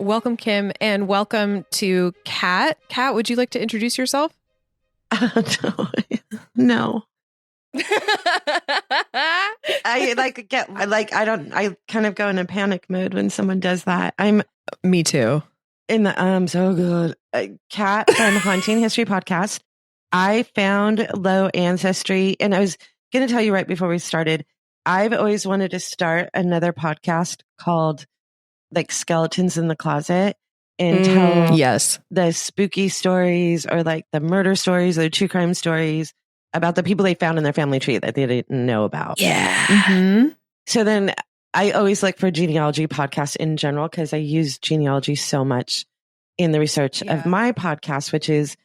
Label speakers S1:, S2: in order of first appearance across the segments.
S1: Welcome, Kim, and welcome to Kat. Kat, would you like to introduce yourself?
S2: No. I kind of go in a panic mode when someone does that.
S1: Me too.
S2: So good. Kat from Haunting History Podcast. I found Low Ancestry, and I was going to tell you right before we started, I've always wanted to start another podcast called like Skeletons in the Closet and tell the spooky stories or like the murder stories or the true crime stories about the people they found in their family tree that they didn't know about.
S1: Yeah. Mm-hmm.
S2: So then I always look for genealogy podcasts in general because I use genealogy so much in the research of my podcast, which is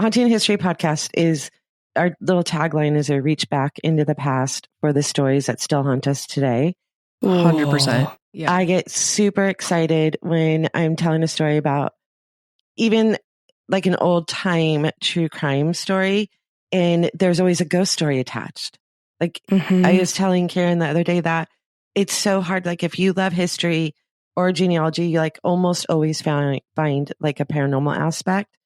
S2: Haunting History Podcast. Is our little tagline is a reach back into the past for the stories that still haunt us today.
S1: 100%.
S2: Yeah. I get super excited when I'm telling a story about even like an old time true crime story, and there's always a ghost story attached. Like I was telling Karyn the other day that it's so hard. Like if you love history or genealogy, you like almost always find like a paranormal aspect.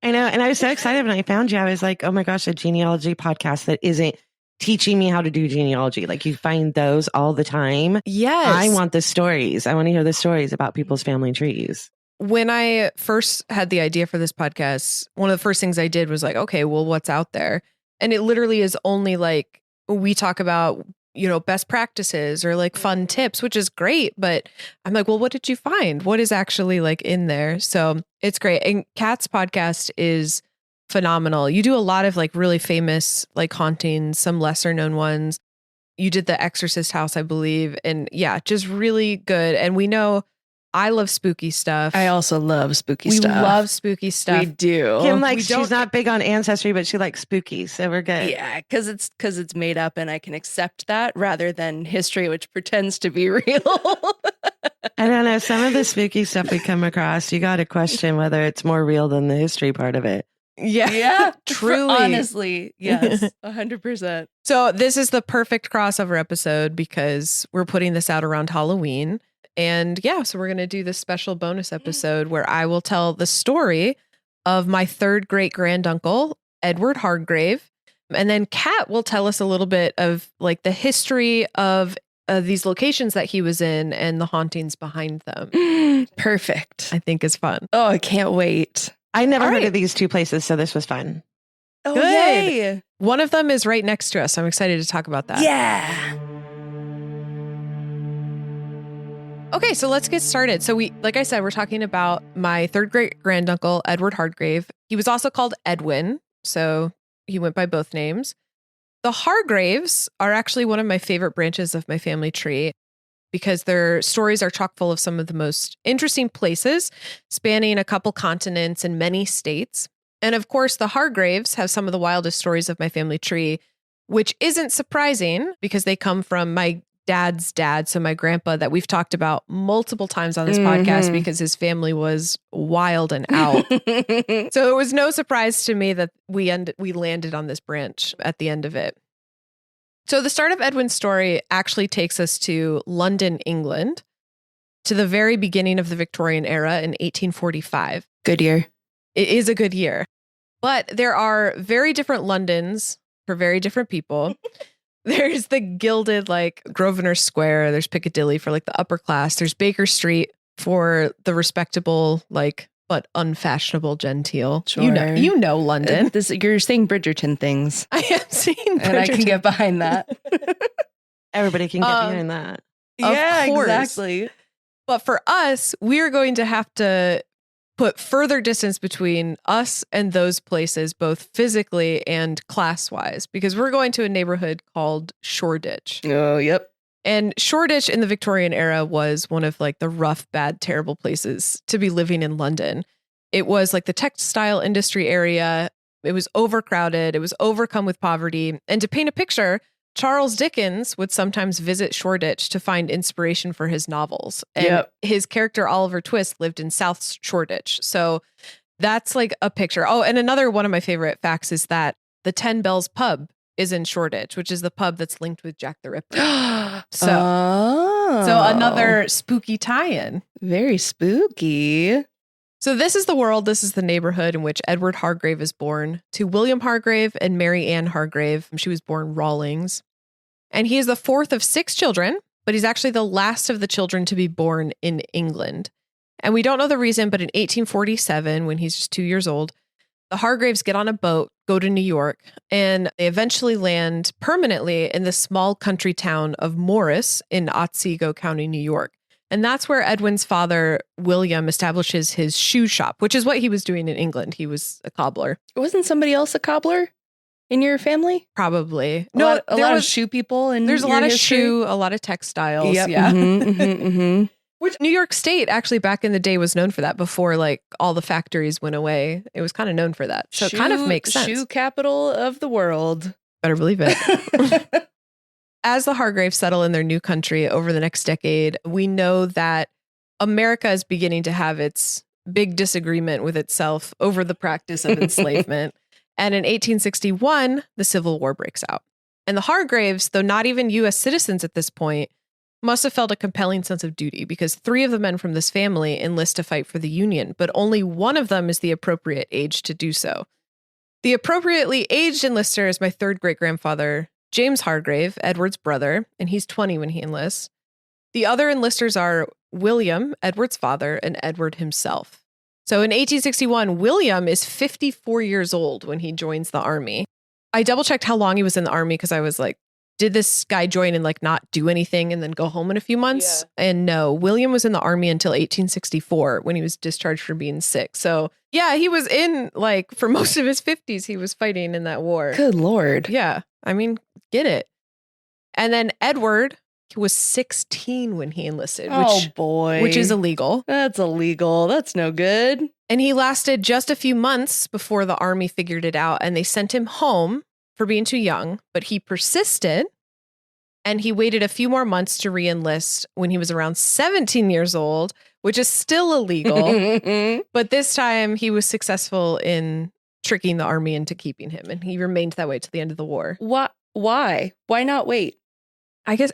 S2: I know. And I was so excited when I found you. I was like, oh my gosh, a genealogy podcast that isn't teaching me how to do genealogy. Like you find those all the time.
S1: Yes.
S2: I want the stories. I want to hear the stories about people's family trees.
S1: When I first had the idea for this podcast, one of the first things I did was like, okay, well, what's out there? And it literally is only like, we talk about, best practices or like fun tips, which is great. But I'm like, well, what did you find? What is actually like in there? So it's great. And Kat's podcast is phenomenal. You do a lot of like really famous like hauntings, some lesser known ones. You did the Exorcist house, I believe. And yeah, just really good. And we know I love spooky stuff.
S3: I also love spooky stuff.
S1: We love spooky stuff.
S3: We do.
S2: Kim she's not big on Ancestry, but she likes spooky, so we're good.
S3: Yeah, because it's made up and I can accept that rather than history, which pretends to be real.
S2: I don't know. Some of the spooky stuff we come across, you got to question whether it's more real than the history part of it.
S1: Yeah, truly.
S3: Honestly, yes, 100%.
S1: So this is the perfect crossover episode because we're putting this out around Halloween. And yeah, so we're going to do this special bonus episode where I will tell the story of my third great-granduncle, Edward Hargrave. And then Kat will tell us a little bit of like the history of these locations that he was in and the hauntings behind them.
S3: Perfect.
S1: I think is fun.
S3: Oh, I can't wait.
S2: I never heard of these two places, so this was fun.
S3: Oh,
S1: good.
S3: Yay.
S1: One of them is right next to us. I'm excited to talk about that.
S3: Yeah.
S1: Okay, so let's get started. So like I said, we're talking about my third great-granduncle, Edward Hargrave. He was also called Edwin, so he went by both names. The Hargraves are actually one of my favorite branches of my family tree because their stories are chock full of some of the most interesting places, spanning a couple continents and many states. And of course, the Hargraves have some of the wildest stories of my family tree, which isn't surprising because they come from my dad's dad, so my grandpa, that we've talked about multiple times on this podcast because his family was wild and out. So it was no surprise to me that we landed on this branch at the end of it. So the start of Edwin's story actually takes us to London, England, to the very beginning of the Victorian era in 1845.
S3: Good year.
S1: It is a good year. But there are very different Londons for very different people. There's the gilded, like Grosvenor Square. There's Piccadilly for like the upper class. There's Baker Street for the respectable, like, but unfashionable genteel.
S3: Sure.
S1: You know London.
S3: You're saying Bridgerton things.
S1: I am saying Bridgerton.
S3: And I can get behind that.
S2: Everybody can get behind that.
S1: Of course.
S3: Exactly.
S1: But for us, we're going to have to put further distance between us and those places, both physically and class-wise, because we're going to a neighborhood called Shoreditch.
S3: Oh, yep.
S1: And Shoreditch in the Victorian era was one of like the rough, bad, terrible places to be living in London. It was like the textile industry area. It was overcrowded. It was overcome with poverty. And to paint a picture, Charles Dickens would sometimes visit Shoreditch to find inspiration for his novels. And his character Oliver Twist lived in South Shoreditch. So that's like a picture. Oh, and another one of my favorite facts is that the 10 Bells pub is in Shoreditch, which is the pub that's linked with Jack the Ripper. So Another spooky tie-in.
S3: Very spooky.
S1: So this is the world, this is the neighborhood in which Edward Hargrave is born to William Hargrave and Mary Ann Hargrave. She was born Rawlings. And he is the fourth of 6 children, but he's actually the last of the children to be born in England. And we don't know the reason, but in 1847, when he's just 2 years old, the Hargraves get on a boat, go to New York, and they eventually land permanently in the small country town of Morris in Otsego County, New York. And that's where Edwin's father, William, establishes his shoe shop, which is what he was doing in England. He was a cobbler.
S3: Wasn't somebody else a cobbler in your family?
S1: Probably.
S3: A lot of shoe people. And
S1: there's a lot of shoe, a lot of textiles.
S3: Yep.
S1: Yeah.
S3: Mm-hmm.
S1: Which New York State actually back in the day was known for that before like all the factories went away. It was kind of known for that. So it kind of makes sense.
S3: Shoe capital of the world.
S1: Better believe it. As the Hargraves settle in their new country over the next decade, we know that America is beginning to have its big disagreement with itself over the practice of enslavement. And in 1861, the Civil War breaks out. And the Hargraves, though not even U.S. citizens at this point, must have felt a compelling sense of duty because 3 of the men from this family enlist to fight for the Union, but only one of them is the appropriate age to do so. The appropriately aged enlister is my third great-grandfather, James Hargrave, Edward's brother, and he's 20 when he enlists. The other enlisters are William, Edward's father, and Edward himself. So in 1861, William is 54 years old when he joins the army. I double-checked how long he was in the army because I was like, did this guy join and like not do anything and then go home in a few months? Yeah. And no, William was in the army until 1864 when he was discharged for being sick. So yeah, he was in like for most of his 50s, he was fighting in that war.
S3: Good Lord.
S1: Yeah. I mean, get it. And then Edward was 16 when he enlisted. Which is illegal.
S3: That's illegal. That's no good.
S1: And he lasted just a few months before the army figured it out and they sent him home for being too young, but he persisted and he waited a few more months to re-enlist when he was around 17 years old, which is still illegal. But this time he was successful in tricking the army into keeping him, and he remained that way to the end of the war.
S3: Why? Why not wait?
S1: I guess,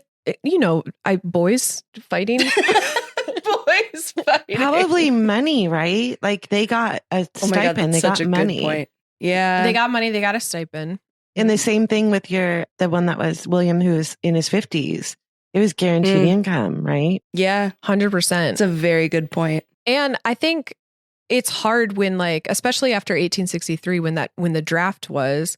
S1: boys fighting.
S3: Boys fighting.
S2: Probably money, right? Like they got a stipend.
S3: Oh my God,
S2: they got
S3: such a
S2: money.
S3: Good point. Yeah.
S1: They got money. They got a stipend.
S2: And the same thing with the one that was William, who was in his 50s. It was guaranteed income, right?
S3: Yeah.
S1: 100%.
S3: It's a very good point.
S1: And I think it's hard when especially after 1863, when the draft was,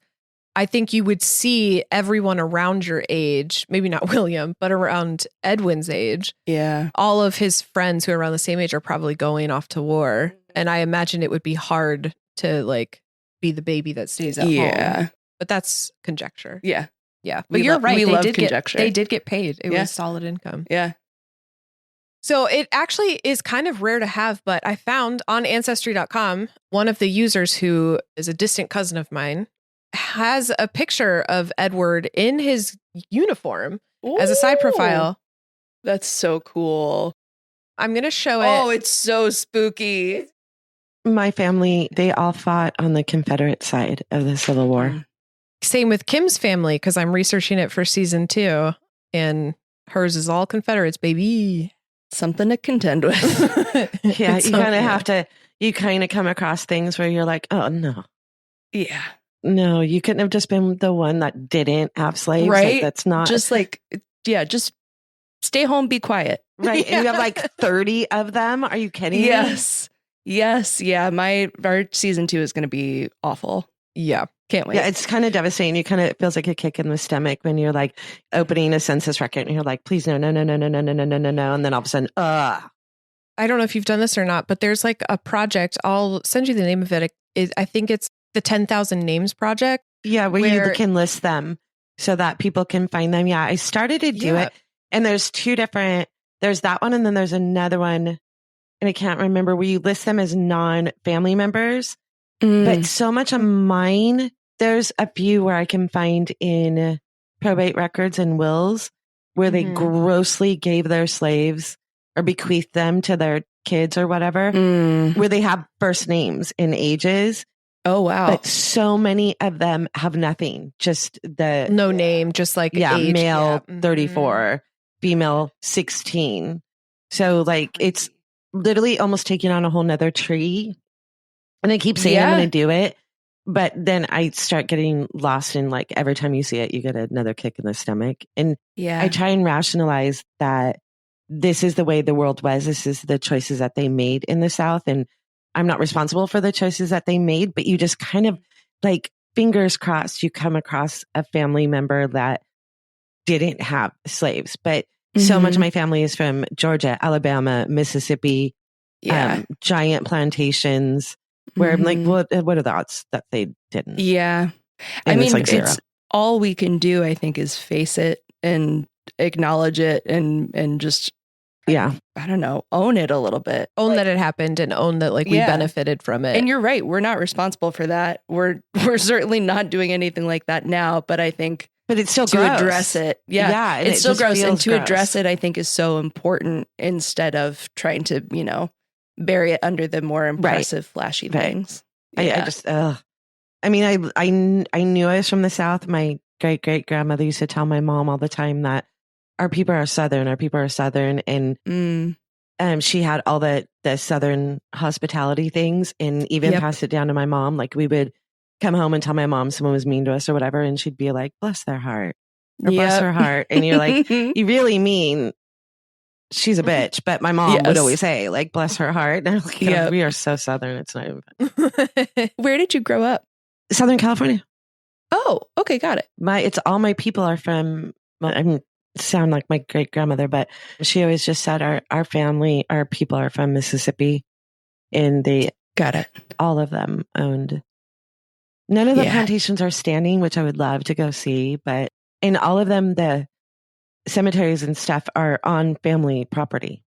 S1: I think you would see everyone around your age, maybe not William, but around Edwin's age.
S3: Yeah.
S1: All of his friends who are around the same age are probably going off to war. And I imagine it would be hard to be the baby that stays at home. But that's conjecture.
S3: Yeah.
S1: Yeah. But you're right.
S3: We love conjecture.
S1: They did get paid. It was solid income.
S3: Yeah.
S1: So it actually is kind of rare to have, but I found on ancestry.com, one of the users who is a distant cousin of mine has a picture of Edward in his uniform as a side profile.
S3: That's so cool.
S1: I'm going to show it.
S3: Oh, it's so spooky.
S2: My family, they all fought on the Confederate side of the Civil War.
S1: Same with Kim's family, because I'm researching it for season 2, and hers is all Confederates, baby.
S3: Something to contend with.
S2: Yeah, you kind of have to, you kind of come across things where you're like, oh, no.
S3: Yeah.
S2: No, you couldn't have just been the one that didn't have slaves.
S3: Right?
S2: That's not.
S3: Just just stay home, be quiet.
S2: Right. And you have 30 of them. Are you kidding me?
S3: Yes. Yeah. Our season 2 is going to be awful.
S1: Yeah.
S3: Can't wait.
S2: Yeah, it's kind of devastating. It feels like a kick in the stomach when you're opening a census record and you're like, please, no. And then all of a sudden, I
S1: don't know if you've done this or not, but there's a project. I'll send you the name of it. I think it's the 10,000 Names Project.
S2: Yeah, where you can list them so that people can find them. Yeah, I started to do it. And there's 2 different, there's that one and then there's another one. And I can't remember where you list them as non-family members. But so much of mine, there's a few where I can find in probate records and wills where they grossly gave their slaves or bequeathed them to their kids or whatever, where they have first names and ages.
S3: Oh, wow.
S2: But so many of them have nothing, just
S1: no name, just age.
S2: Male 34. female 16. So like it's literally almost taking on a whole nother tree. And I keep saying I'm going to do it. But then I start getting lost in like every time you see it, you get another kick in the stomach. And I try and rationalize that this is the way the world was. This is the choices that they made in the South. And I'm not responsible for the choices that they made, but you just kind of like fingers crossed, you come across a family member that didn't have slaves. But so much of my family is from Georgia, Alabama, Mississippi, giant plantations. Where I'm like, what are the odds that they didn't?
S3: Yeah.
S2: And
S3: I mean,
S2: like
S3: it's all we can do, I think, is face it and acknowledge it and just, I don't know, own it a little bit.
S1: Own that it happened and own that like we benefited from it.
S3: And you're right. We're not responsible for that. We're certainly not doing anything like that now, but I think
S2: it's still
S3: to
S2: gross.
S3: Address it. Yeah. It's still gross. And to address it, I think is so important instead of trying to, bury it under the more impressive, flashy things.
S2: I just, I mean, I knew I was from the South. My great-great-grandmother used to tell my mom all the time that our people are Southern, and she had all the Southern hospitality things and even passed it down to my mom. Like we would come home and tell my mom someone was mean to us or whatever, and she'd be like, bless their heart, or bless her heart. And you're like, you really mean she's a bitch, but my mom would always say, like, bless her heart. And I'm like, we are so Southern. It's not even fun.
S3: Where did you grow up?
S2: Southern California.
S3: Oh, okay. Got it.
S2: It's all my people are from, I sound like my great grandmother, but she always just said our family, our people are from Mississippi, and
S3: got it.
S2: All of them owned. None of the plantations are standing, which I would love to go see, but in all of them, the cemeteries and stuff are on family property.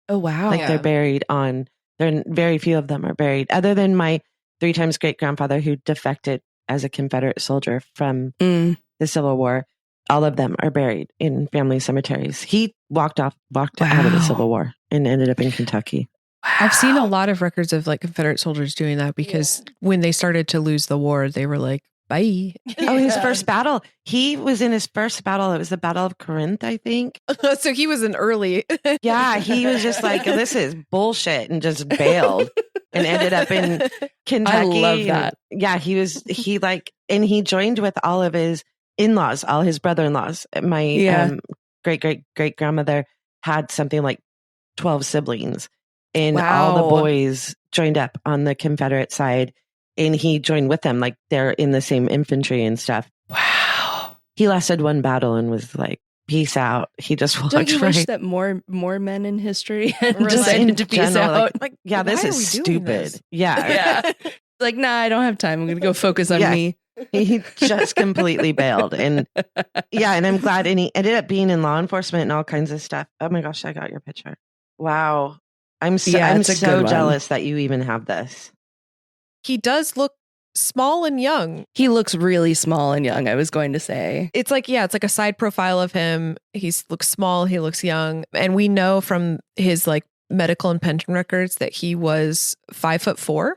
S3: Oh, wow.
S2: Like they're buried on, very few of them are buried, other than my 3 times great grandfather who defected as a Confederate soldier from the Civil War. All of them are buried in family cemeteries. He walked out of the Civil War and ended up in Kentucky.
S1: Wow. I've seen a lot of records of like Confederate soldiers doing that because when they started to lose the war, they were like, bye.
S2: Oh, his first battle. He was in his first battle. It was the Battle of Corinth, I think.
S1: So he was an early.
S2: He was just like, this is bullshit, and just bailed and ended up in Kentucky.
S3: I love that.
S2: And he joined with all of his in-laws, all his brother-in-laws. My great-great-great-grandmother had something like 12 siblings, and all the boys joined up on the Confederate side. And he joined with them, like they're in the same infantry and stuff.
S3: Wow.
S2: He lasted one battle and was like, peace out. He just walked
S3: Don't you
S2: right.
S3: wish that more men in history decided to peace out?
S2: This is stupid.
S3: This? Yeah. Like, nah, I don't have time. I'm going to go focus on me.
S2: He just completely bailed. And and I'm glad. And he ended up being in law enforcement and all kinds of stuff. Oh my gosh, I got your picture. Wow. I'm so jealous that you even have this.
S1: He does look small and young.
S3: He looks really small and young, I was going to say.
S1: It's like a side profile of him. He looks small, he looks young. And we know from his like medical and pension records that he was 5'4".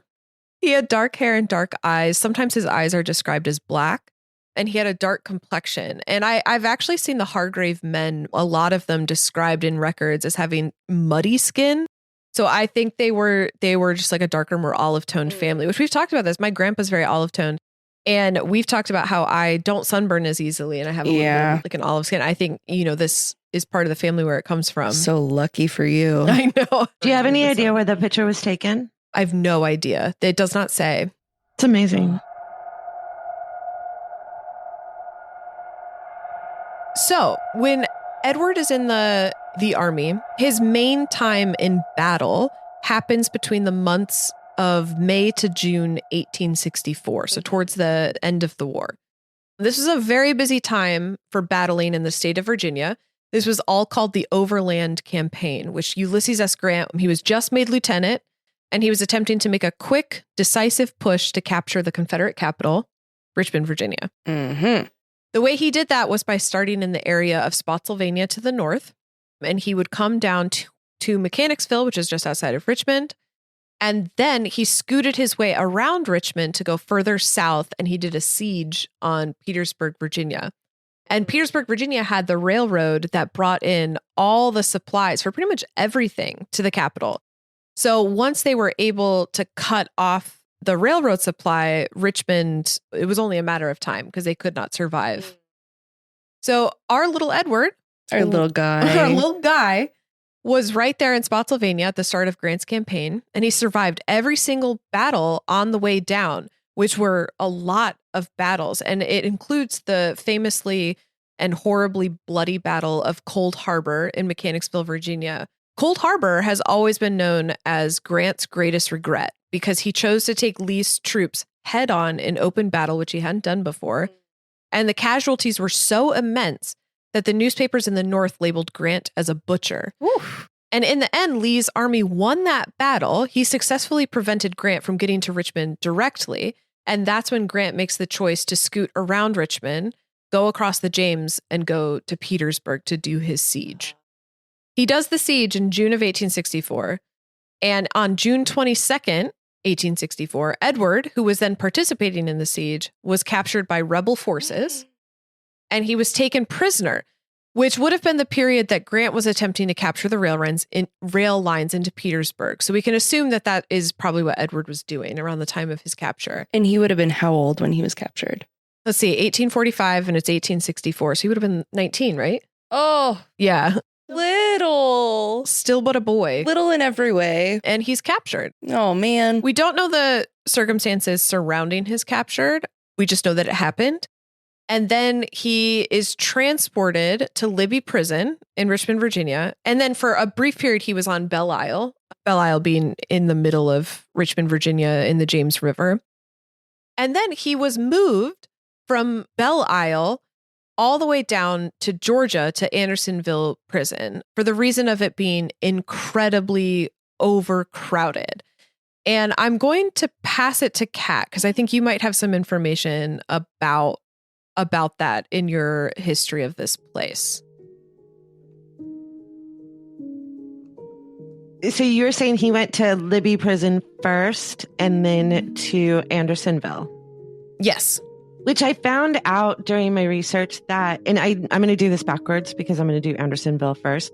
S1: He had dark hair and dark eyes. Sometimes his eyes are described as black. And he had a dark complexion. And I've actually seen the Hargrave men, a lot of them described in records as having muddy skin. So I think they were just like a darker, more olive-toned family, which we've talked about this. My grandpa's very olive-toned. And we've talked about how I don't sunburn as easily and I have a little, like an olive skin. I think, this is part of the family where it comes from.
S3: So lucky for you.
S1: I know.
S2: Do you have any idea where the picture was taken?
S1: I have no idea. It does not say.
S2: It's amazing.
S1: So when Edward is in the army, his main time in battle happens between the months of May to June 1864, so towards the end of the war. This was a very busy time for battling in the state of Virginia. This was all called the Overland Campaign, which Ulysses S. Grant, he was just made lieutenant, and he was attempting to make a quick, decisive push to capture the Confederate capital, Richmond, Virginia.
S3: Mm-hmm.
S1: The way he did that was by starting in the area of Spotsylvania to the north, and he would come down to Mechanicsville, which is just outside of Richmond, and then he scooted his way around Richmond to go further south, and he did a siege on Petersburg, Virginia. And Petersburg, Virginia had the railroad that brought in all the supplies for pretty much everything to the capital. So once they were able to cut off the railroad supply, Richmond, it was only a matter of time because they could not survive. So our little Edward,
S3: our little
S1: guy was right there in Spotsylvania at the start of Grant's campaign. And he survived every single battle on the way down, which were a lot of battles. And it includes the famously and horribly bloody Battle of Cold Harbor in Mechanicsville, Virginia. Cold Harbor has always been known as Grant's greatest regret because he chose to take Lee's troops head on in open battle, which he hadn't done before. And the casualties were so immense that the newspapers in the North labeled Grant as a butcher.
S3: Oof.
S1: And in the end, Lee's army won that battle. He successfully prevented Grant from getting to Richmond directly. And that's when Grant makes the choice to scoot around Richmond, go across the James, and go to Petersburg to do his siege. He does the siege in June of 1864. And on June 22nd, 1864, Edward, who was then participating in the siege, was captured by rebel forces. And he was taken prisoner, which would have been the period that Grant was attempting to capture the rail lines into Petersburg. So we can assume that that is probably what Edward was doing around the time of his capture.
S3: And he would have been how old when he was captured?
S1: Let's see, 1845 and it's 1864. So he would have been 19, right?
S3: Oh,
S1: yeah.
S3: Little.
S1: Still but a boy.
S3: Little in every way.
S1: And he's captured.
S3: Oh, man.
S1: We don't know the circumstances surrounding his capture. We just know that it happened. And then he is transported to Libby Prison in Richmond, Virginia. And then for a brief period, he was on Belle Isle being in the middle of Richmond, Virginia in the James River. And then he was moved from Belle Isle all the way down to Georgia to Andersonville Prison for the reason of it being incredibly overcrowded. And I'm going to pass it to Kat because I think you might have some information about that in your history of this place.
S2: So you're saying he went to Libby Prison first and then to Andersonville?
S1: Yes.
S2: Which I found out during my research that, and I'm going to do this backwards because I'm going to do Andersonville first.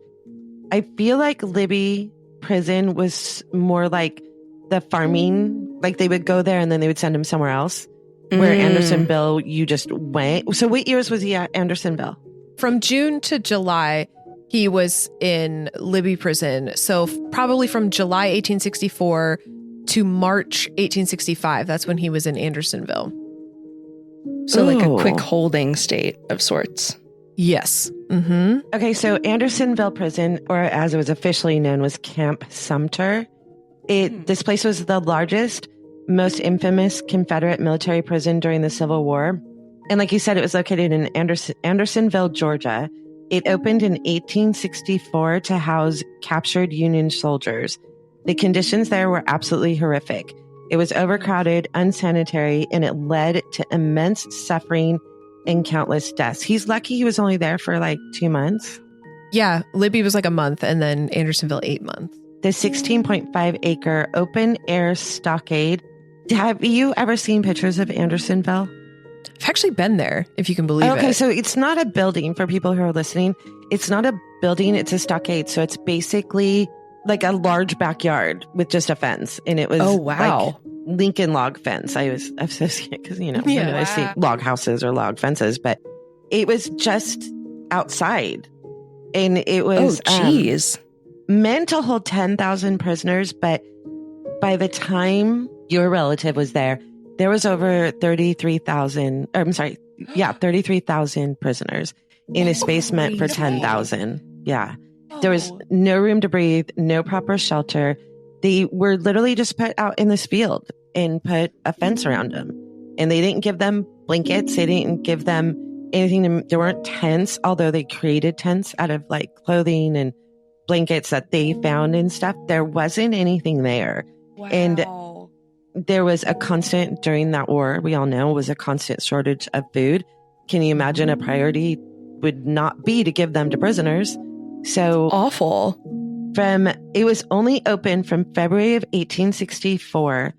S2: I feel like Libby Prison was more like the farming, like they would go there and then they would send him somewhere else. Where Andersonville, you just went. So what years was he at Andersonville?
S1: From June to July, he was in Libby Prison. So probably from July 1864 to March 1865. That's when he was in Andersonville.
S3: So like a quick holding state of sorts.
S1: Yes. Mm-hmm.
S2: Okay, so Andersonville Prison, or as it was officially known, was Camp Sumter. This place was the largest, most infamous Confederate military prison during the Civil War. And like you said, it was located in Andersonville, Georgia. It opened in 1864 to house captured Union soldiers. The conditions there were absolutely horrific. It was overcrowded, unsanitary, and it led to immense suffering and countless deaths. He's lucky he was only there for like 2 months.
S1: Yeah, Libby was like a month and then Andersonville 8 months.
S2: The 16.5 acre open air stockade. Have you ever seen pictures of Andersonville?
S1: I've actually been there, if you can believe it.
S2: Okay, so it's not a building for people who are listening. It's not a building, it's a stockade. So it's basically like a large backyard with just a fence. And it was like Lincoln log fence. I was associated because, I see log houses or log fences, but it was just outside. And it was meant to hold 10,000 prisoners. But by the time your relative was there was over 33,000 prisoners in a space meant for 10,000. Yeah. There was no room to breathe, no proper shelter. They were literally just put out in this field and put a fence around them. And they didn't give them blankets. They didn't give them anything. There weren't tents, although they created tents out of like clothing and blankets that they found and stuff. There wasn't anything there.
S3: Wow.
S2: And there was a constant, during that war, we all know, was a constant shortage of food. Can you imagine a priority would not be to give them to prisoners? So
S3: awful.
S2: It was only open from February of 1864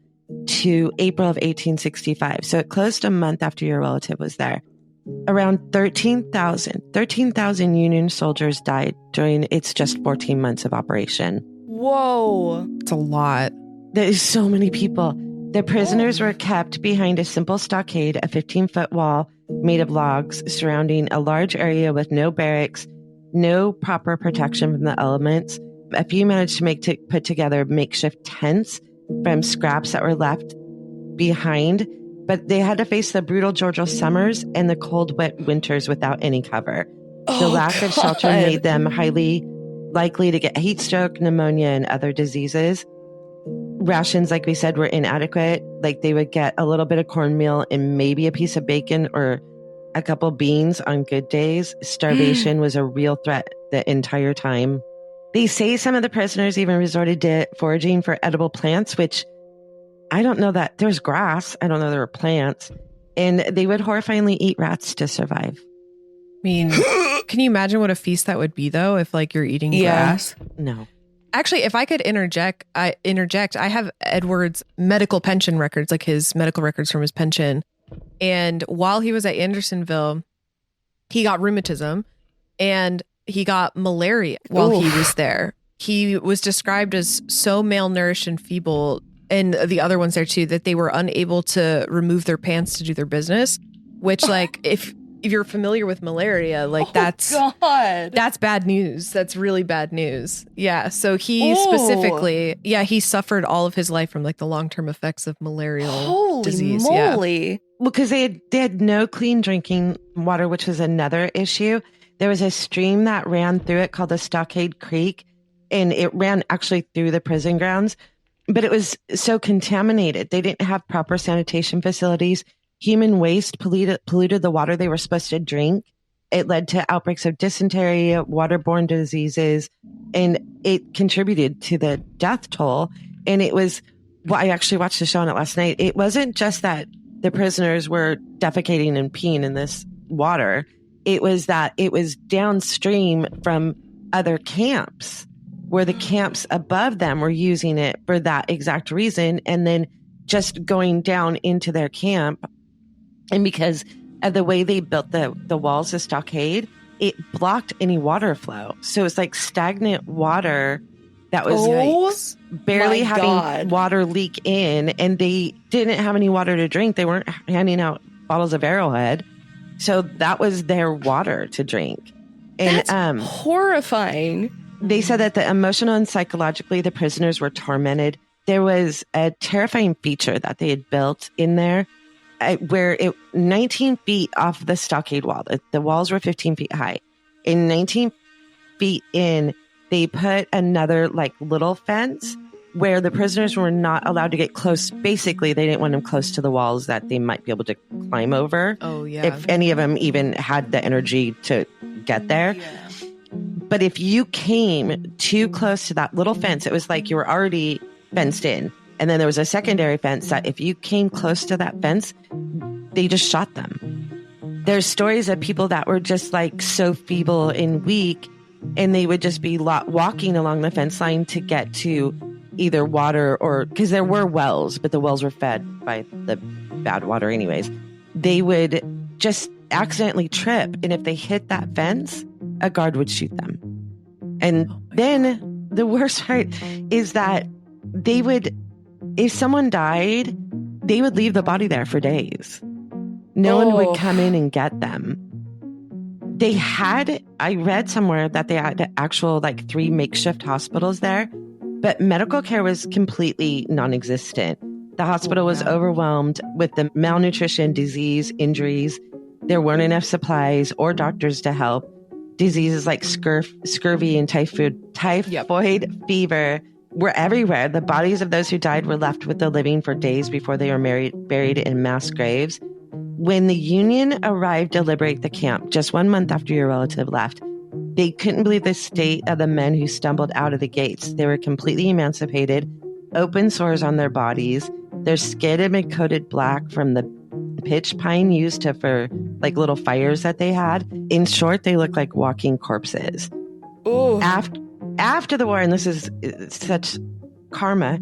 S2: to April of 1865. So it closed a month after your relative was there. Around 13,000 Union soldiers died during its just 14 months of operation.
S3: Whoa.
S1: It's a lot.
S2: There's so many people. The prisoners were kept behind a simple stockade, a 15-foot wall made of logs surrounding a large area with no barracks, no proper protection from the elements. A few managed to put together makeshift tents from scraps that were left behind, but they had to face the brutal Georgia summers and the cold, wet winters without any cover. The lack of shelter made them highly likely to get heat stroke, pneumonia, and other diseases. Rations, like we said, were inadequate. Like they would get a little bit of cornmeal and maybe a piece of bacon or a couple beans on good days. Starvation was a real threat the entire time. They say some of the prisoners even resorted to foraging for edible plants, which I don't know that there's grass. I don't know there were plants. And they would horrifyingly eat rats to survive.
S1: I mean, can you imagine what a feast that would be, though, if like you're eating grass?
S2: No.
S1: Actually, if I could interject, I have Edward's medical pension records, like his medical records from his pension. And while he was at Andersonville, he got rheumatism and he got malaria while he was there. He was described as so malnourished and feeble, and the other ones there too, that they were unable to remove their pants to do their business, which like if you're familiar with malaria, like that's bad news. That's really bad news. Yeah. So he specifically, he suffered all of his life from like the long-term effects of malarial disease.
S3: Moly.
S1: Yeah.
S2: Well, because they had no clean drinking water, which was another issue. There was a stream that ran through it called the Stockade Creek, and it ran actually through the prison grounds, but it was so contaminated. They didn't have proper sanitation facilities. Human waste polluted the water they were supposed to drink. It led to outbreaks of dysentery, waterborne diseases, and it contributed to the death toll. And it was, I actually watched the show on it last night. It wasn't just that the prisoners were defecating and peeing in this water. It was that it was downstream from other camps where the camps above them were using it for that exact reason. And then just going down into their camp. And because of the way they built the walls of stockade, it blocked any water flow. So it's like stagnant water that was barely having water leak in, and they didn't have any water to drink. They weren't handing out bottles of Arrowhead. So that was their water to drink. And
S3: that's horrifying.
S2: They said that emotional and psychologically, the prisoners were tormented. There was a terrifying feature that they had built in there where 19 feet off the stockade wall, the walls were 15 feet high. In 19 feet in, they put another like little fence where the prisoners were not allowed to get close. Basically, they didn't want them close to the walls that they might be able to climb over.
S1: Oh, yeah.
S2: If any of them even had the energy to get there. Yeah. But if you came too close to that little fence, it was like you were already fenced in. And then there was a secondary fence that if you came close to that fence, they just shot them. There's stories of people that were just like so feeble and weak, and they would just be walking along the fence line to get to either water or, because there were wells, but the wells were fed by the bad water anyways. They would just accidentally trip, and if they hit that fence, a guard would shoot them. And then the worst part is that they would, if someone died, they would leave the body there for days. No one would come in and get them. They had, I read somewhere that they had actual 3 makeshift hospitals there, but medical care was completely non-existent. The hospital was overwhelmed with the malnutrition, disease, injuries. There weren't enough supplies or doctors to help. Diseases like scurvy and typhoid fever were everywhere. The bodies of those who died were left with the living for days before they were buried in mass graves. When the Union arrived to liberate the camp, just 1 month after your relative left, they couldn't believe the state of the men who stumbled out of the gates. They were completely emancipated, open sores on their bodies. Their skin had been coated black from the pitch pine used for little fires that they had. In short, they looked like walking corpses. After the war, and this is such karma,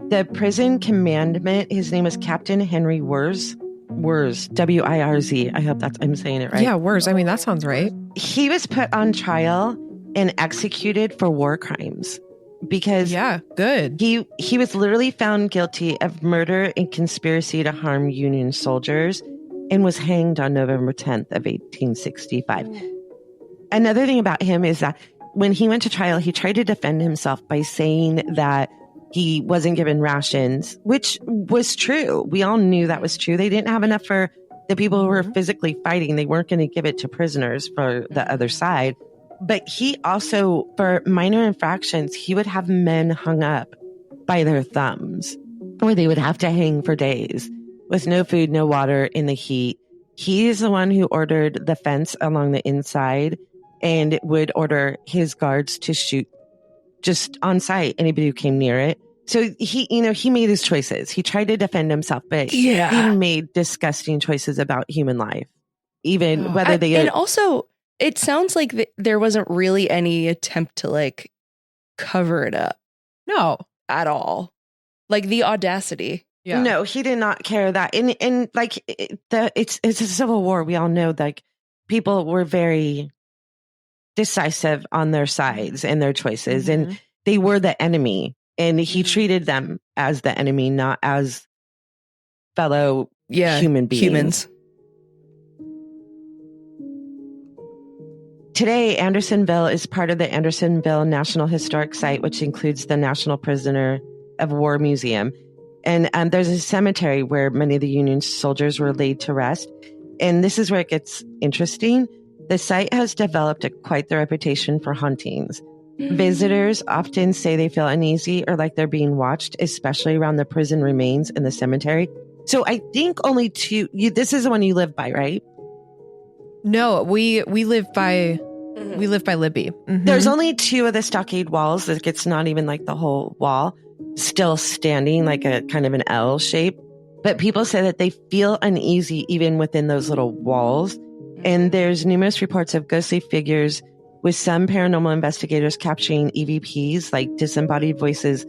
S2: the prison commandant, his name was Captain Henry Wurz, Wirz, W-I-R-Z. I hope I'm saying it right.
S1: Yeah, Wirz. I mean, that sounds right.
S2: He was put on trial and executed for war crimes because
S1: good.
S2: He was literally found guilty of murder and conspiracy to harm Union soldiers and was hanged on November 10th of 1865. Another thing about him is that when he went to trial, he tried to defend himself by saying that he wasn't given rations, which was true. We all knew that was true. They didn't have enough for the people who were physically fighting. They weren't going to give it to prisoners for the other side. But he also, for minor infractions, he would have men hung up by their thumbs, or they would have to hang for days with no food, no water, in the heat. He is the one who ordered the fence along the inside and would order his guards to shoot just on sight anybody who came near it. So he made his choices. He tried to defend himself, but he made disgusting choices about human life, even whether they...
S3: And also, it sounds like there wasn't really any attempt to like cover it up.
S1: No.
S3: At all. Like the audacity.
S2: Yeah. No, he did not care that. And like it's a civil war. We all know like people were very decisive on their sides and their choices, and they were the enemy, and he treated them as the enemy, not as fellow human beings.
S3: Humans.
S2: Today, Andersonville is part of the Andersonville National Historic Site, which includes the National Prisoner of War Museum. And there's a cemetery where many of the Union soldiers were laid to rest. And this is where it gets interesting. The site has developed quite the reputation for hauntings. Visitors often say they feel uneasy or like they're being watched, especially around the prison remains in the cemetery. So I think only two, this is the one you live by, right?
S1: No, we live by Libby.
S2: There's only two of the stockade walls. Like it's not even like the whole wall still standing like a kind of an L shape. But people say that they feel uneasy even within those little walls. And there's numerous reports of ghostly figures, with some paranormal investigators capturing EVPs, like disembodied voices,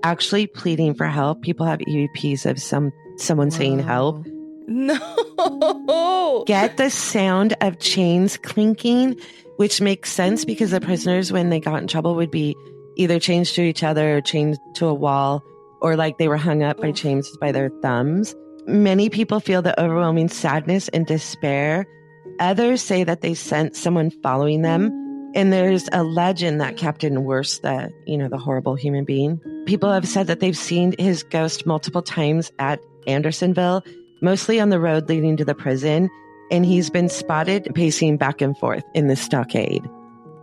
S2: actually pleading for help. People have EVPs of someone saying help.
S3: No.
S2: Get the sound of chains clinking, which makes sense because the prisoners, when they got in trouble, would be either chained to each other or chained to a wall, or like they were hung up by chains by their thumbs. Many people feel the overwhelming sadness and despair. Others say that they sense someone following them. And there's a legend that Captain Wirz, the horrible human being, people have said that they've seen his ghost multiple times at Andersonville, mostly on the road leading to the prison. And he's been spotted pacing back and forth in the stockade.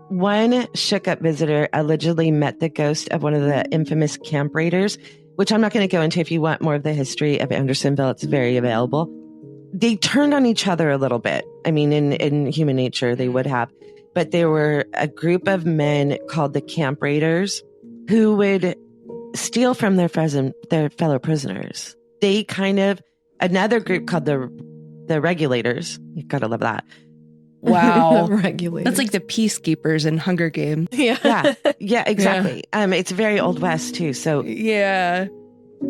S2: One shook-up visitor allegedly met the ghost of one of the infamous camp raiders, which I'm not going to go into. If you want more of the history of Andersonville, it's very available. They turned on each other a little bit. I mean, in human nature, they would have. But there were a group of men called the camp raiders who would steal from their fellow prisoners. They another group called the regulators. You've got to love that.
S3: Wow.
S1: Regulators.
S3: That's like the peacekeepers in Hunger Games.
S2: Yeah, exactly. Yeah. It's very Old West too. So
S3: yeah.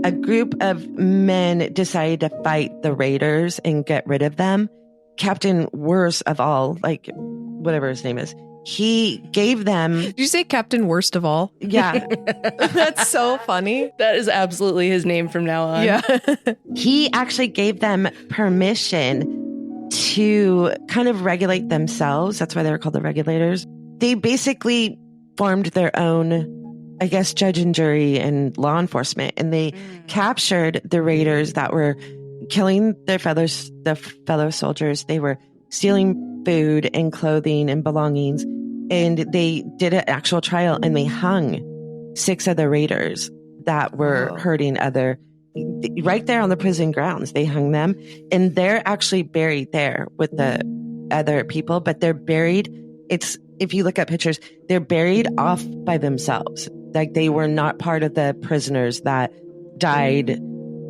S2: A group of men decided to fight the raiders and get rid of them. Captain Wirz of all, like whatever his name is, he gave them...
S1: Did you say Captain Worst of all?
S2: Yeah.
S1: That's so funny.
S3: That is absolutely his name from now on.
S1: Yeah.
S2: He actually gave them permission to kind of regulate themselves. That's why they were called the regulators. They basically formed their own, I guess, judge and jury and law enforcement. And they captured the raiders that were killing the fellow soldiers. They were stealing food and clothing and belongings. And they did an actual trial and they hung 6 of the raiders that were hurting right there on the prison grounds. They hung them, and they're actually buried there with the other people, but they're buried. If you look at pictures, they're buried off by themselves. Like they were not part of the prisoners that died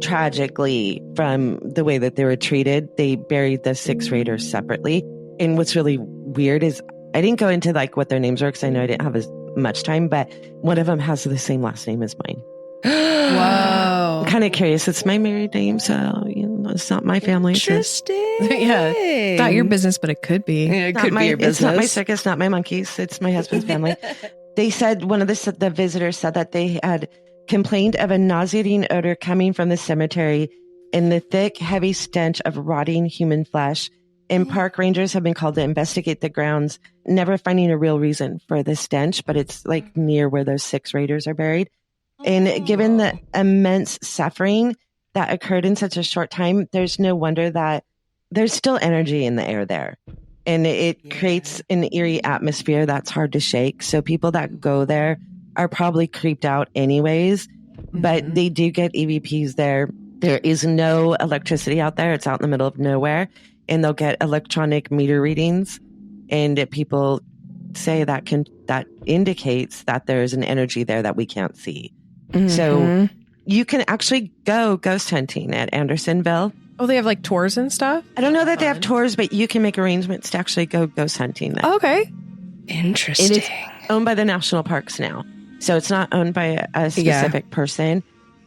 S2: tragically from the way that they were treated. They buried the 6 raiders separately. And what's really weird is I didn't go into like what their names were because I know I didn't have as much time, but one of them has the same last name as mine.
S1: Wow.
S2: I'm kind of curious. It's my married name, so It's not my family.
S3: Interesting.
S1: Yeah. Not your business, but it could be.
S3: Yeah, it could be your business.
S2: It's not my circus, not my monkeys. It's my husband's family. They said, one of the visitors said that they had complained of a nauseating odor coming from the cemetery and the thick, heavy stench of rotting human flesh. And park rangers have been called to investigate the grounds, never finding a real reason for the stench, but it's like near where those 6 raiders are buried. And given the immense suffering that occurred in such a short time, there's no wonder that there's still energy in the air there. And it creates an eerie atmosphere that's hard to shake. So people that go there are probably creeped out anyways, but they do get EVPs there. There is no electricity out there. It's out in the middle of nowhere. And they'll get electronic meter readings. And people say that indicates that there's an energy there that we can't see. So you can actually go ghost hunting at Andersonville.
S1: Oh, they have like tours and stuff?
S2: I don't know that they have tours, but you can make arrangements to actually go ghost hunting there.
S1: Okay.
S3: Interesting.
S2: It is owned by the national parks now. So it's not owned by a specific person.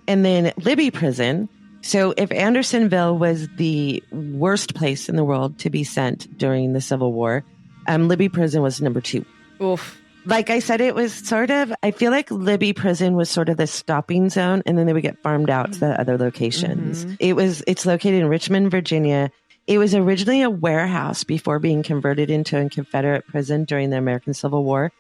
S2: And then Libby Prison. So if Andersonville was the worst place in the world to be sent during the Civil War, Libby Prison was number 2.
S3: Oof.
S2: Like I said, it was sort of, I feel like Libby Prison was sort of the stopping zone, and then they would get farmed out to the other locations. It's located in Richmond, Virginia. It was originally a warehouse before being converted into a Confederate prison during the American Civil War.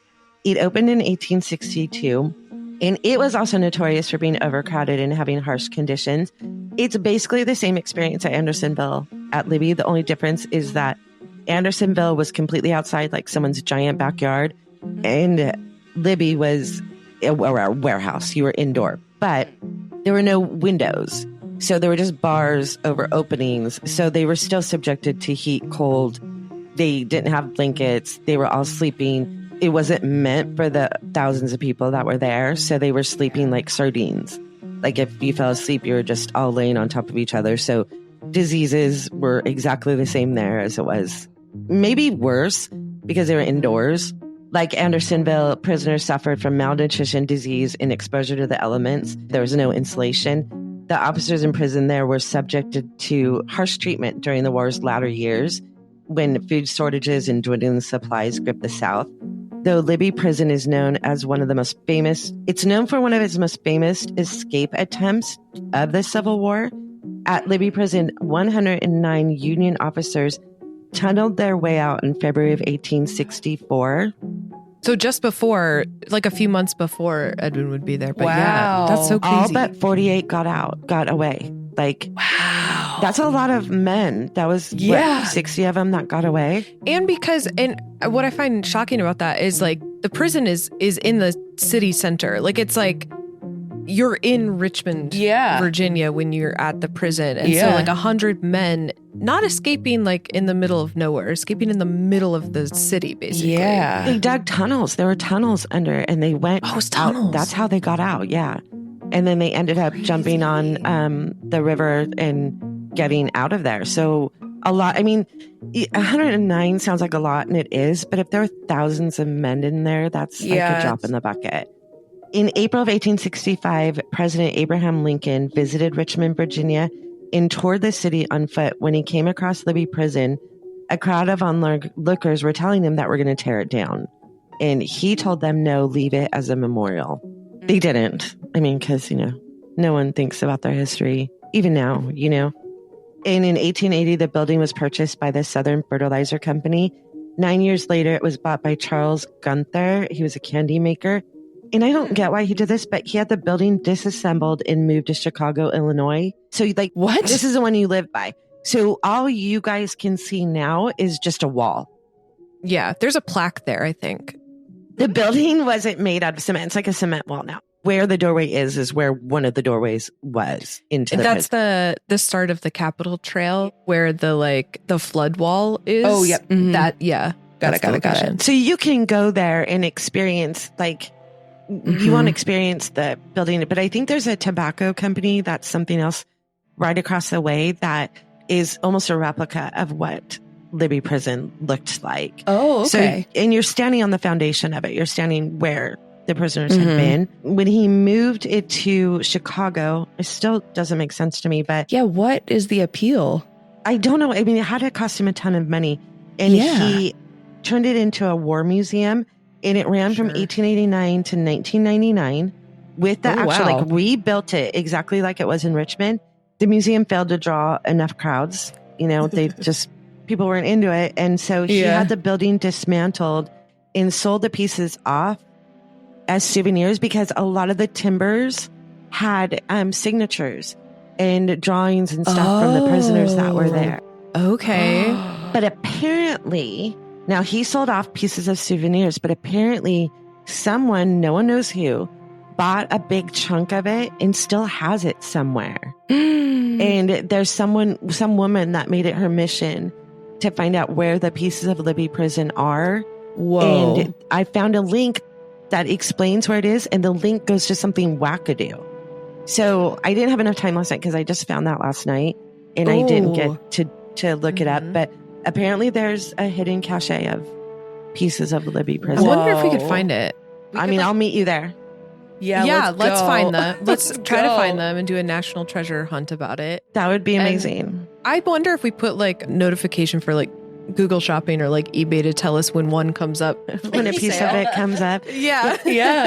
S2: It opened in 1862. And it was also notorious for being overcrowded and having harsh conditions. It's basically the same experience at Andersonville at Libby. The only difference is that Andersonville was completely outside, like someone's giant backyard. And Libby was a warehouse. You were indoor. But there were no windows. So there were just bars over openings. So they were still subjected to heat, cold. They didn't have blankets. They were all sleeping. It wasn't meant for the thousands of people that were there. So they were sleeping like sardines. Like if you fell asleep, you were just all laying on top of each other. So diseases were exactly the same there as it was. Maybe worse because they were indoors. Like Andersonville, prisoners suffered from malnutrition, disease, and exposure to the elements. There was no insulation. The officers in prison there were subjected to harsh treatment during the war's latter years when food shortages and dwindling supplies gripped the South. Though Libby Prison is known as one of the most famous, it's known for one of its most famous escape attempts of the Civil War. At Libby Prison, 109 Union officers tunneled their way out in February of 1864.
S1: So just before, like a few months before Edwin would be there. But
S3: wow.
S1: Yeah, that's so crazy.
S2: All but 48 got away. Like, wow. That's a lot of men. That was 60 of them that got away.
S1: And what I find shocking about that is like the prison is in the city center. Like it's like you're in Richmond, Virginia when you're at the prison. And so like 100 men not escaping like in the middle of nowhere, escaping in the middle of the city, basically.
S2: Yeah. They dug tunnels. There were tunnels under and they went
S1: tunnels.
S2: Out. That's how they got out. Yeah. And then they ended up jumping on the river and getting out of there. So a lot, 109 sounds like a lot, and it is, but if there are thousands of men in there, that's like a drop in the bucket. In April of 1865, President Abraham Lincoln visited Richmond, Virginia, and toured the city on foot. When he came across Libby Prison, a crowd of onlookers were telling him that we're going to tear it down. And he told them, no, leave it as a memorial. They didn't. Because, no one thinks about their history, even now, And in 1880, the building was purchased by the Southern Fertilizer Company. 9 years later, it was bought by Charles Gunther. He was a candy maker. And I don't get why he did this, but he had the building disassembled and moved to Chicago, Illinois. So what? This is the one you live by. So all you guys can see now is just a wall.
S1: Yeah, there's a plaque there, I think.
S2: The building wasn't made out of cement. It's like a cement wall now. Where the doorway is where one of the doorways was into the
S1: That's the start of the Capitol Trail where the flood wall is.
S3: Oh, yep. Mm-hmm.
S1: That, yeah.
S3: Got it.
S2: So you can go there and experience, you won't experience the building, but I think there's a tobacco company that's something else right across the way that is almost a replica of what Libby Prison looked like.
S3: Oh, okay.
S2: So, and you're standing on the foundation of it. You're standing where the prisoners had been. When he moved it to Chicago, it still doesn't make sense to me, but...
S3: Yeah, what is the appeal?
S2: I don't know. I mean, it had to cost him a ton of money. And he turned it into a war museum, and it ran from 1889 to 1999 with the rebuilt it exactly like it was in Richmond. The museum failed to draw enough crowds. You know, they just, people weren't into it. And so he had the building dismantled and sold the pieces off as souvenirs because a lot of the timbers had signatures and drawings and stuff from the prisoners that were there.
S1: Okay.
S2: But apparently, now he sold off pieces of souvenirs, but apparently someone, no one knows who, bought a big chunk of it and still has it somewhere. And there's some woman that made it her mission to find out where the pieces of Libby Prison are.
S3: Whoa.
S2: And I found a link that explains where it is, and the link goes to something wackadoo. So I didn't have enough time last night because I just found that last night, and I didn't get to look it up. But apparently there's a hidden cache of pieces of Libby Prison.
S1: I wonder if we could find it.
S2: I'll meet you there.
S3: Yeah,
S1: let's find them. Let's try to find them and do a national treasure hunt about it.
S2: That would be amazing.
S1: And I wonder if we put like notification for like Google Shopping or like eBay to tell us when one comes up.
S2: When a piece of it comes up.
S1: Yeah.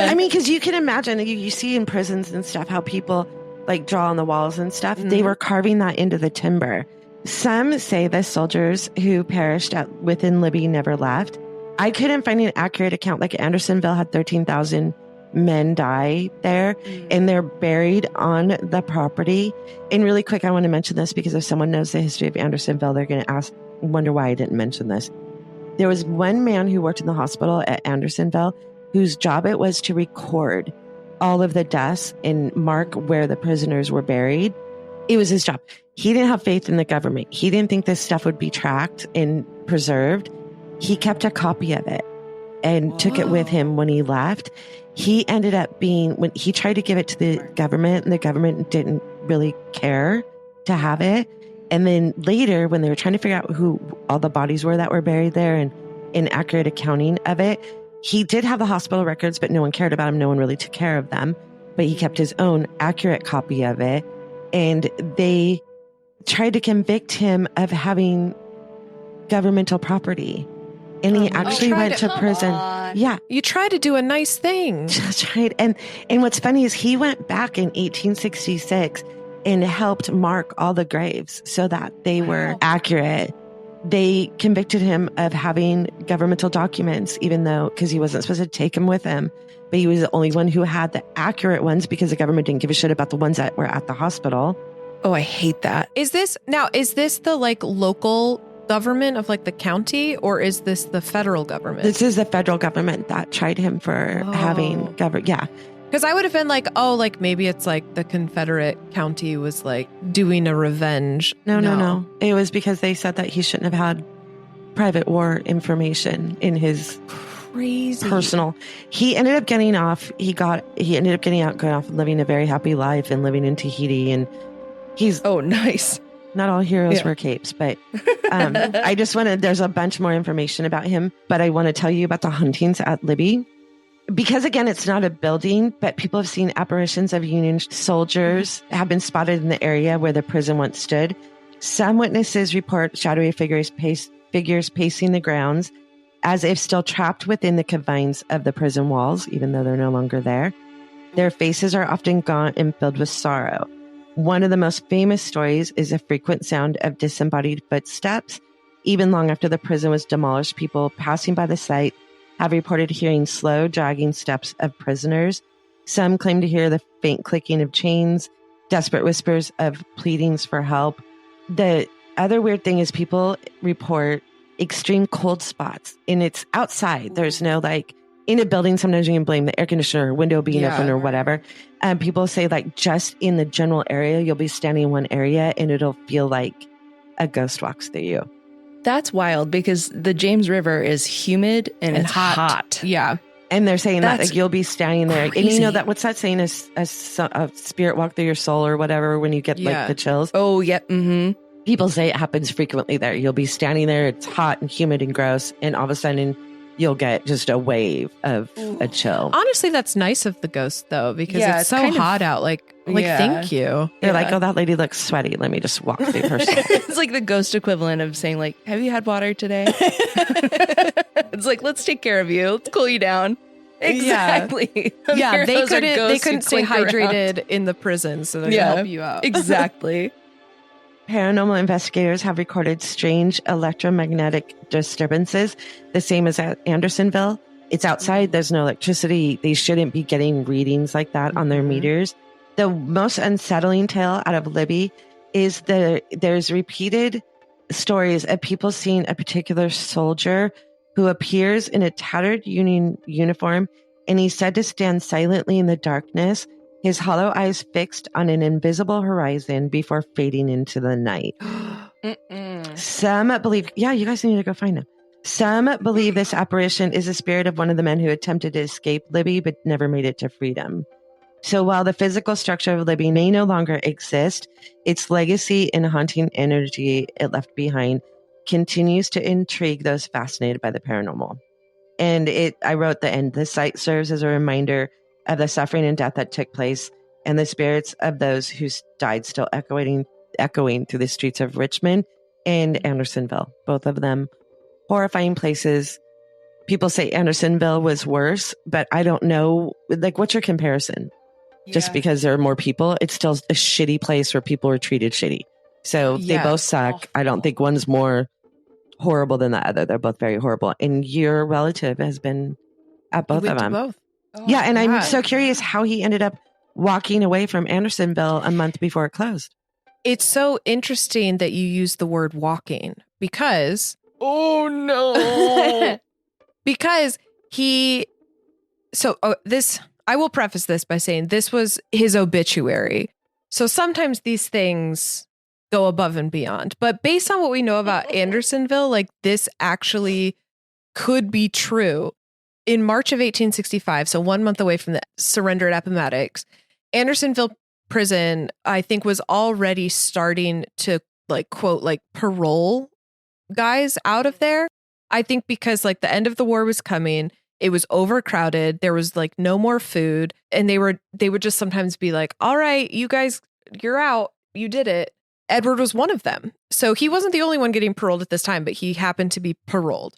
S2: I mean, because you can imagine, you see in prisons and stuff how people like draw on the walls and stuff. They were carving that into the timber. Some say the soldiers who perished within Libby never left. I couldn't find an accurate account. Like Andersonville had 13,000 men die there, and they're buried on the property. And really quick, I want to mention this because if someone knows the history of Andersonville, they're going to wonder why I didn't mention this. There was one man who worked in the hospital at Andersonville whose job it was to record all of the deaths and mark where the prisoners were buried. It was his job. He didn't have faith in the government. He didn't think this stuff would be tracked and preserved. He kept a copy of it and took it with him when he left. He ended up when he tried to give it to the government, and the government didn't really care to have it. And then later, when they were trying to figure out who all the bodies were that were buried there and an accurate accounting of it, he did have the hospital records, but no one cared about him. No one really took care of them. But he kept his own accurate copy of it. And they tried to convict him of having governmental property. And he actually went to prison. Yeah.
S1: You try to do a nice thing.
S2: That's right. And what's funny is he went back in 1866 and helped mark all the graves so that they were accurate. They convicted him of having governmental documents, even though, because he wasn't supposed to take them with him, but he was the only one who had the accurate ones because the government didn't give a shit about the ones that were at the hospital.
S3: Oh, I hate that.
S1: Is this the like local government of like the county, or is this the federal government?
S2: This is the federal government that tried him for having government. Yeah.
S1: Because I would have been like, oh, like maybe it's like the Confederate county was like doing a revenge.
S2: No. It was because they said that he shouldn't have had private war information in his personal. He ended up getting off. He ended up getting out, going off and living a very happy life and living in Tahiti. And he's
S3: nice.
S2: Not all heroes wear capes, but I just there's a bunch more information about him, but I want to tell you about the hauntings at Libby. Because again, it's not a building, but people have seen apparitions of Union soldiers have been spotted in the area where the prison once stood. Some witnesses report shadowy figures pacing the grounds as if still trapped within the confines of the prison walls, even though they're no longer there. Their faces are often gaunt and filled with sorrow. One of the most famous stories is a frequent sound of disembodied footsteps. Even long after the prison was demolished, people passing by the site have reported hearing slow, dragging steps of prisoners. Some claim to hear the faint clicking of chains, desperate whispers of pleadings for help. The other weird thing is people report extreme cold spots, and it's outside. There's no like in a building. Sometimes you can blame the air conditioner or window being open or whatever. People say like just in the general area, you'll be standing in one area and it'll feel like a ghost walks through you.
S3: That's wild because the James River is humid and it's hot.
S1: Yeah.
S2: And they're saying that like you'll be standing there. And you know that what's that saying, a spirit walk through your soul or whatever when you get like the chills.
S3: Oh, yeah. Mm-hmm.
S2: People say it happens frequently there. You'll be standing there. It's hot and humid and gross. And all of a sudden you'll get just a wave of a chill.
S1: Honestly, that's nice of the ghost though, because it's so hot out. Like thank you.
S2: They're like, oh, that lady looks sweaty. Let me just walk through her.
S3: It's like the ghost equivalent of saying like, have you had water today? It's like, let's take care of you. Let's cool you down. Exactly.
S1: Yeah, they couldn't stay hydrated in the prison, so they're gonna help you out.
S3: Exactly.
S2: Paranormal investigators have recorded strange electromagnetic disturbances, the same as at Andersonville. It's outside. There's no electricity. They shouldn't be getting readings like that on their meters. The most unsettling tale out of Libby is there's repeated stories of people seeing a particular soldier who appears in a tattered Union uniform, and he's said to stand silently in the darkness, his hollow eyes fixed on an invisible horizon before fading into the night. Some believe, you guys need to go find him. Some believe this apparition is the spirit of one of the men who attempted to escape Libby but never made it to freedom. So while the physical structure of Libby may no longer exist, its legacy and haunting energy it left behind continues to intrigue those fascinated by the paranormal. And I wrote the end. This site serves as a reminder of the suffering and death that took place, and the spirits of those who died still echoing through the streets of Richmond and Andersonville. Both of them horrifying places. People say Andersonville was worse, but I don't know. Like, what's your comparison? Yeah. Just because there are more people, it's still a shitty place where people were treated shitty. So they both suck. Awful. I don't think one's more horrible than the other. They're both very horrible. And your relative has been at both of them.
S1: Both.
S2: Oh, yeah, and I'm so curious how he ended up walking away from Andersonville a month before it closed.
S1: It's so interesting that you use the word walking because...
S3: Oh, no.
S1: Because I will preface this by saying this was his obituary. So sometimes these things go above and beyond. But based on what we know about Andersonville, like this actually could be true. In March of 1865, so 1 month away from the surrender at Appomattox, Andersonville Prison, I think, was already starting to quote parole guys out of there. I think because the end of the war was coming, it was overcrowded. There was no more food, and they would just sometimes be like, "All right, you guys, you're out. You did it." Edward was one of them. So he wasn't the only one getting paroled at this time, but he happened to be paroled.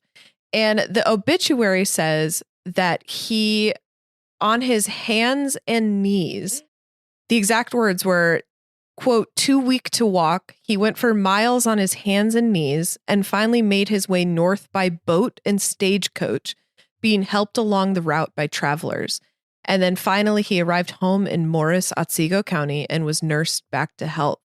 S1: And the obituary says that he, on his hands and knees, the exact words were, quote, "too weak to walk, he went for miles on his hands and knees and finally made his way north by boat and stagecoach, being helped along the route by travelers. And then finally he arrived home in Morris, Otsego County, and was nursed back to health."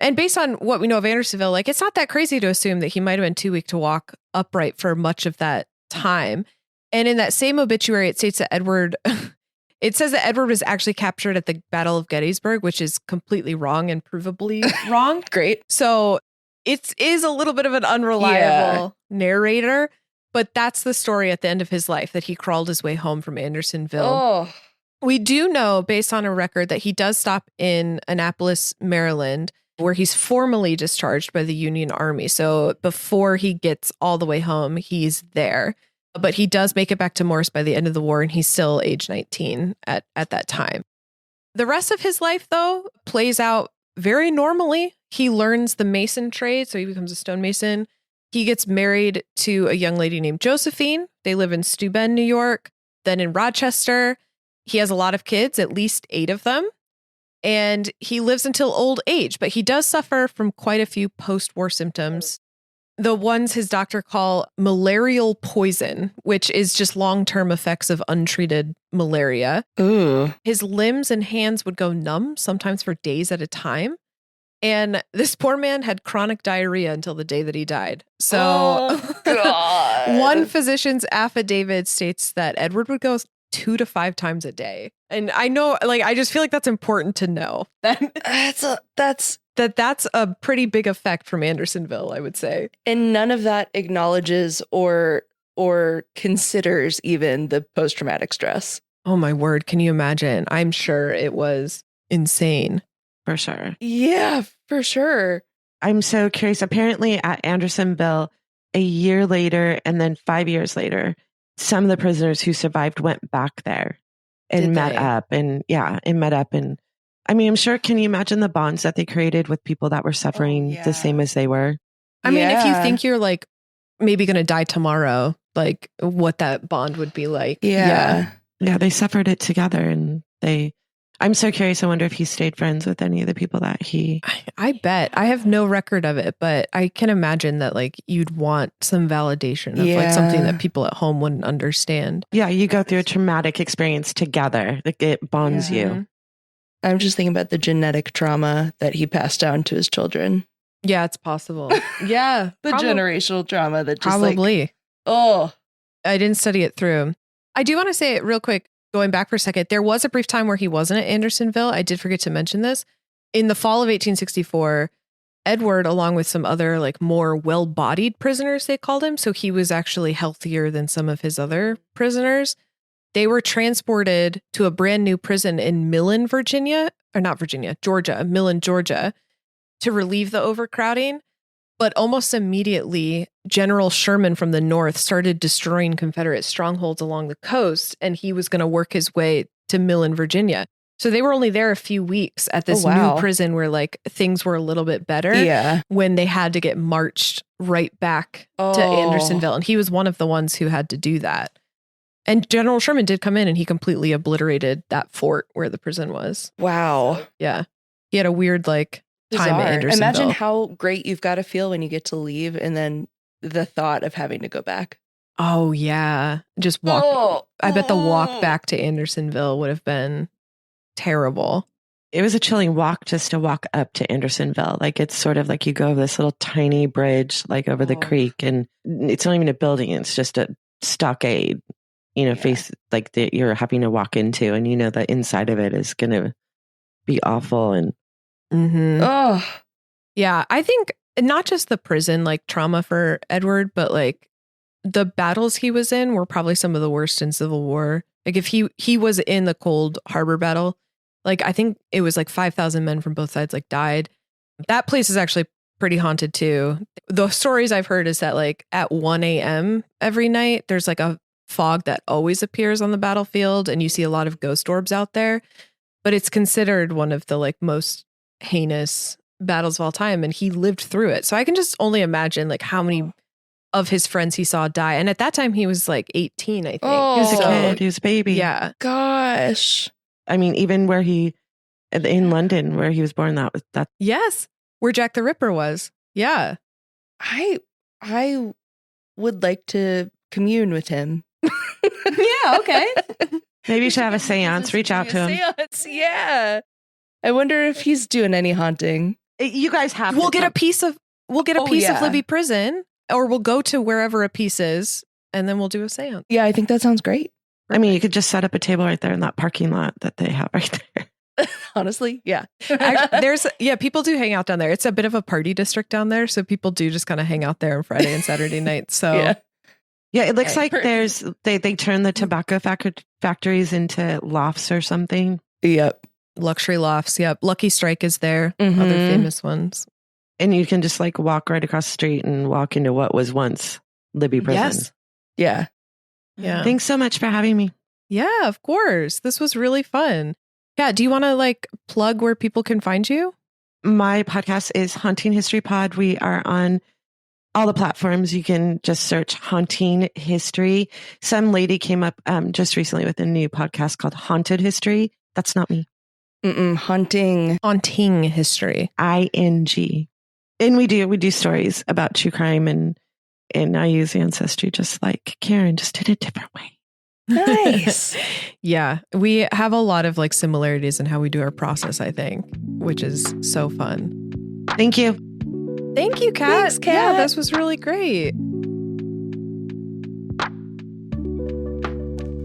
S1: And based on what we know of Andersonville, it's not that crazy to assume that he might have been too weak to walk upright for much of that time. And in that same obituary, it states that Edward was actually captured at the Battle of Gettysburg, which is completely wrong and provably wrong.
S3: Great.
S1: So it is a little bit of an unreliable narrator, but that's the story at the end of his life, that he crawled his way home from Andersonville.
S3: Oh.
S1: We do know, based on a record, that he does stop in Annapolis, Maryland, where he's formally discharged by the Union Army. So before he gets all the way home, he's there. But he does make it back to Morris by the end of the war, and he's still age 19 at that time. The rest of his life, though, plays out very normally. He learns the mason trade, so he becomes a stonemason. He gets married to a young lady named Josephine. They live in Steuben, New York, then in Rochester. He has a lot of kids, at least 8 of them. And he lives until old age, but he does suffer from quite a few post-war symptoms. The ones his doctor call malarial poison, which is just long-term effects of untreated malaria.
S2: Ooh.
S1: His limbs and hands would go numb, sometimes for days at a time. And this poor man had chronic diarrhea until the day that he died. So
S3: God.
S1: One physician's affidavit states that Edward would go 2 to 5 times a day. And I know, I just feel like that's important to know. That's a pretty big effect from Andersonville, I would say.
S3: And none of that acknowledges or considers even the post-traumatic stress.
S1: Oh my word, can you imagine? I'm sure it was insane.
S2: For sure.
S3: Yeah, for sure.
S2: I'm so curious. Apparently at Andersonville, a year later and then 5 years later, some of the prisoners who survived went back there and met up. And I mean, I'm sure, can you imagine the bonds that they created with people that were suffering the same as they were?
S1: I mean, if you think you're like maybe going to die tomorrow, like what that bond would be like.
S2: Yeah, they suffered it together, and I'm so curious. I wonder if he stayed friends with any of the people that
S1: I bet. I have no record of it, but I can imagine that like you'd want some validation of like something that people at home wouldn't understand.
S2: Yeah, you go through a traumatic experience together. Like it bonds you.
S3: I'm just thinking about the genetic trauma that he passed down to his children.
S1: Yeah, it's possible. Yeah.
S3: The generational trauma that just
S1: probably.
S3: I
S1: didn't study it through. I do want to say it real quick, going back for a second. There was a brief time where he wasn't at Andersonville. I did forget to mention this. In the fall of 1864, Edward, along with some other like more well-bodied prisoners, they called him. So he was actually healthier than some of his other prisoners. They were transported to a brand new prison in Millen, Georgia, Millen, Georgia, to relieve the overcrowding. But almost immediately, General Sherman from the north started destroying Confederate strongholds along the coast, and he was going to work his way to Millen, Virginia. So they were only there a few weeks at this new prison where like things were a little bit better when they had to get marched right back to Andersonville. And he was one of the ones who had to do that. And General Sherman did come in and he completely obliterated that fort where the prison was.
S3: Wow.
S1: Yeah. He had a weird like time at Andersonville.
S3: Imagine how great you've got to feel when you get to leave and then the thought of having to go back.
S1: Oh, yeah. Just walk. I bet the walk back to Andersonville would have been terrible.
S2: It was a chilling walk just to walk up to Andersonville. Like it's sort of like you go over this little tiny bridge like over the creek, and it's not even a building. It's just a stockade, face like that you're having to walk into, and the inside of it is going to be awful. And
S1: yeah, I think not just the prison like trauma for Edward, but like the battles he was in were probably some of the worst in Civil War. Like if he was in the Cold Harbor battle, like I think it was like 5,000 men from both sides like died. That place is actually pretty haunted too. The stories I've heard is that like at 1 a.m. every night, there's like a fog that always appears on the battlefield, and you see a lot of ghost orbs out there. But it's considered one of the like most heinous battles of all time, and he lived through it. So I can just only imagine like how many of his friends he saw die. And at that time he was like 18, I think.
S2: He was a kid, he was a baby.
S1: Yeah.
S3: Gosh.
S2: I mean, even where in London, where he was born, that.
S1: Yes. Where Jack the Ripper was. Yeah.
S3: I would like to commune with him.
S1: Yeah. Okay.
S2: Maybe you should have a seance. Reach out to him.
S3: Seance, yeah. I wonder if he's doing any haunting.
S2: You guys have.
S1: We'll get a piece of Libby Prison, or we'll go to wherever a piece is, and then we'll do a seance.
S3: Yeah, I think that sounds great.
S2: I mean, you could just set up a table right there in that parking lot that they have right there.
S3: Honestly, yeah.
S1: People do hang out down there. It's a bit of a party district down there, so people do just kind of hang out there on Friday and Saturday nights. So
S2: yeah, it looks like they turn the tobacco factories into lofts or something.
S3: Yep.
S1: Luxury lofts. Yep. Lucky Strike is there. Other famous ones.
S2: And you can just like walk right across the street and walk into what was once Libby Prison.
S3: Yes. Yeah.
S1: Yeah.
S2: Thanks so much for having me.
S1: Yeah, of course. This was really fun. Yeah. Do you want to like plug where people can find you?
S2: My podcast is Haunting History Pod. We are on all the platforms. You can just search Haunting History. Some lady came up just recently with a new podcast called Haunted History. That's not me.
S3: Haunting
S1: History.
S2: ING. And we do stories about true crime, and I use Ancestry just like Karyn, just in a different way.
S3: Nice.
S1: Yeah. We have a lot of like similarities in how we do our process, I think, which is so fun.
S2: Thank you.
S1: Thank you, Kat.
S3: Thanks, Kat.
S1: Yeah, this was really great.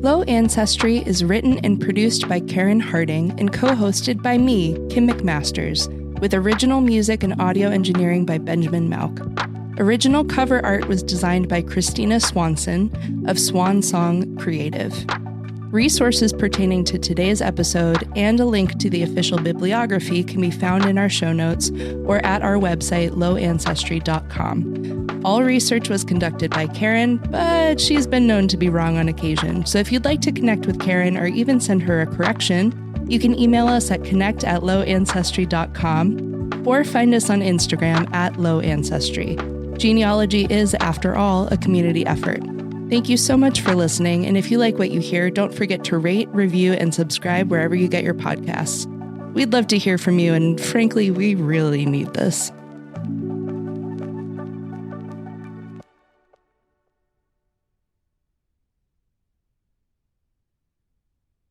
S3: Low Ancestry is written and produced by Karyn Harding and co-hosted by me, Kim McMasters, with original music and audio engineering by Benjamin Malk. Original cover art was designed by Christina Swanson of Swan Song Creative. Resources pertaining to today's episode and a link to the official bibliography can be found in our show notes or at our website, lowancestry.com. All research was conducted by Karyn, but she's been known to be wrong on occasion. So if you'd like to connect with Karyn or even send her a correction, you can email us at connect@lowancestry.com or find us on Instagram @lowancestry. Genealogy is, after all, a community effort. Thank you so much for listening, and if you like what you hear, don't forget to rate, review, and subscribe wherever you get your podcasts. We'd love to hear from you, and frankly, we really need this.